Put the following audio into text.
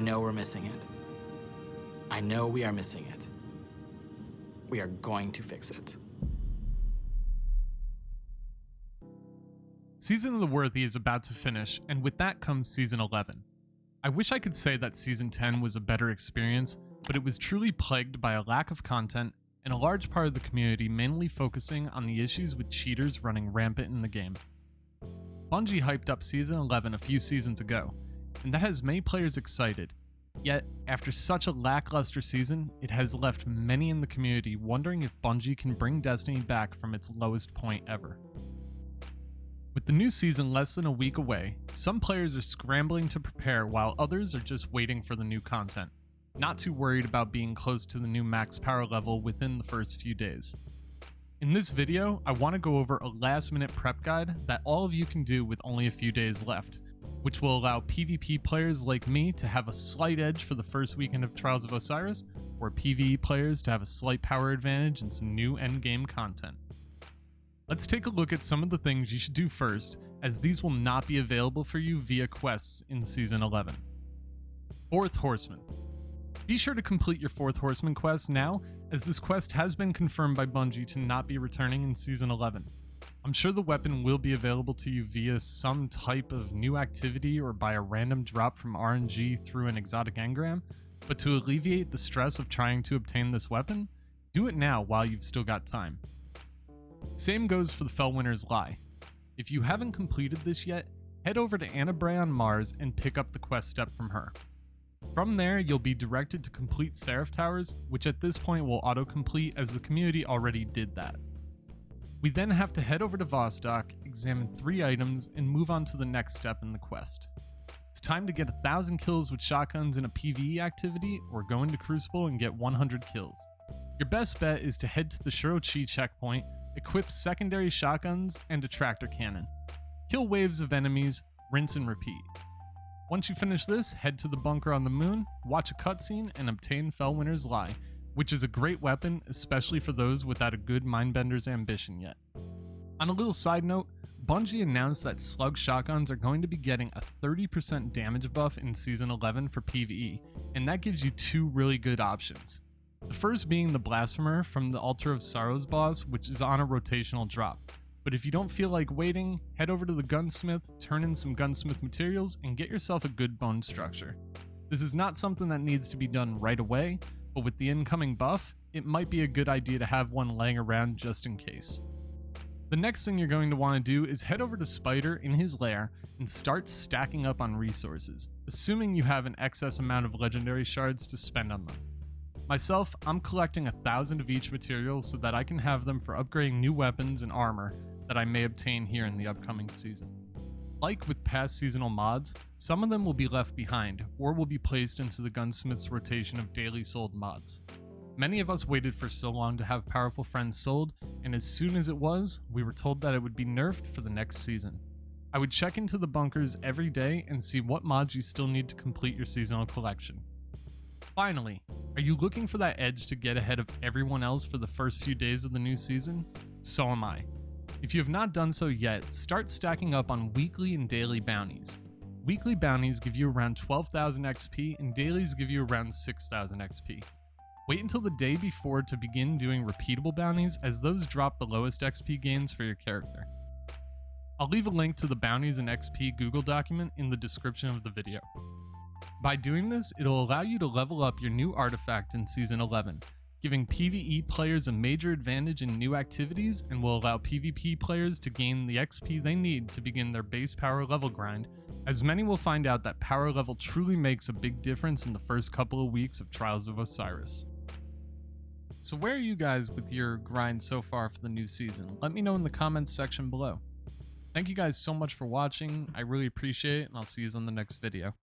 know we're missing it. I know we are missing it. We are going to fix it. Season of the Worthy is about to finish, and with that comes Season 11. I wish I could say that Season 10 was a better experience, but it was truly plagued by a lack of content and a large part of the community mainly focusing on the issues with cheaters running rampant in the game. Bungie hyped up Season 11 a few seasons ago, and that has many players excited. Yet, after such a lackluster season, it has left many in the community wondering if Bungie can bring Destiny back from its lowest point ever. With the new season less than a week away, some players are scrambling to prepare while others are just waiting for the new content, not too worried about being close to the new max power level within the first few days. In this video, I want to go over a last-minute prep guide that all of you can do with only a few days left, which will allow PvP players like me to have a slight edge for the first weekend of Trials of Osiris, or PvE players to have a slight power advantage and some new endgame content. Let's take a look at some of the things you should do first, as these will not be available for you via quests in Season 11. 4th Horseman. Be sure to complete your 4th Horseman quest now, as this quest has been confirmed by Bungie to not be returning in Season 11. I'm sure the weapon will be available to you via some type of new activity or by a random drop from RNG through an exotic engram, but to alleviate the stress of trying to obtain this weapon, do it now while you've still got time. Same goes for the FELWINTER'S Lie. If you haven't completed this yet, head over to Anna Bray on Mars and pick up the quest step from her. From there, you'll be directed to complete Seraph Towers, which at this point will auto-complete as the community already did that. We then have to head over to Vostok, examine 3 items, and move on to the next step in the quest. It's time to get 1,000 kills with shotguns in a PvE activity, or go into Crucible and get 100 kills. Your best bet is to head to the Shirochi checkpoint, equip secondary shotguns and a tractor cannon. Kill waves of enemies, rinse and repeat. Once you finish this, head to the bunker on the moon, watch a cutscene, and obtain FELWINTER'S Lie, which is a great weapon, especially for those without a good Mindbender's ambition yet. On a little side note, Bungie announced that slug shotguns are going to be getting a 30% damage buff in Season 11 for PvE, and that gives you 2 really good options. The first being the Blasphemer from the Altar of Sorrows boss, which is on a rotational drop. But if you don't feel like waiting, head over to the gunsmith, turn in some gunsmith materials, and get yourself a good bone structure. This is not something that needs to be done right away, but with the incoming buff, it might be a good idea to have one laying around just in case. The next thing you're going to want to do is head over to Spider in his lair and start stacking up on resources, assuming you have an excess amount of legendary shards to spend on them. Myself, I'm collecting 1,000 of each material so that I can have them for upgrading new weapons and armor that I may obtain here in the upcoming season. Like with past seasonal mods, some of them will be left behind or will be placed into the gunsmith's rotation of daily sold mods. Many of us waited for so long to have Powerful Friends sold, and as soon as it was, we were told that it would be nerfed for the next season. I would check into the bunkers every day and see what mods you still need to complete your seasonal collection. Finally, are you looking for that edge to get ahead of everyone else for the first few days of the new season? So am I. If you have not done so yet, start stacking up on weekly and daily bounties. Weekly bounties give you around 12,000 XP and dailies give you around 6,000 XP. Wait until the day before to begin doing repeatable bounties, as those drop the lowest XP gains for your character. I'll leave a link to the bounties and XP Google document in the description of the video. By doing this, it'll allow you to level up your new artifact in Season 11, giving PvE players a major advantage in new activities and will allow PvP players to gain the XP they need to begin their base power level grind, as many will find out that power level truly makes a big difference in the first couple of weeks of Trials of Osiris. So where are you guys with your grind so far for the new season? Let me know in the comments section below. Thank you guys so much for watching, I really appreciate it, and I'll see you on the next video.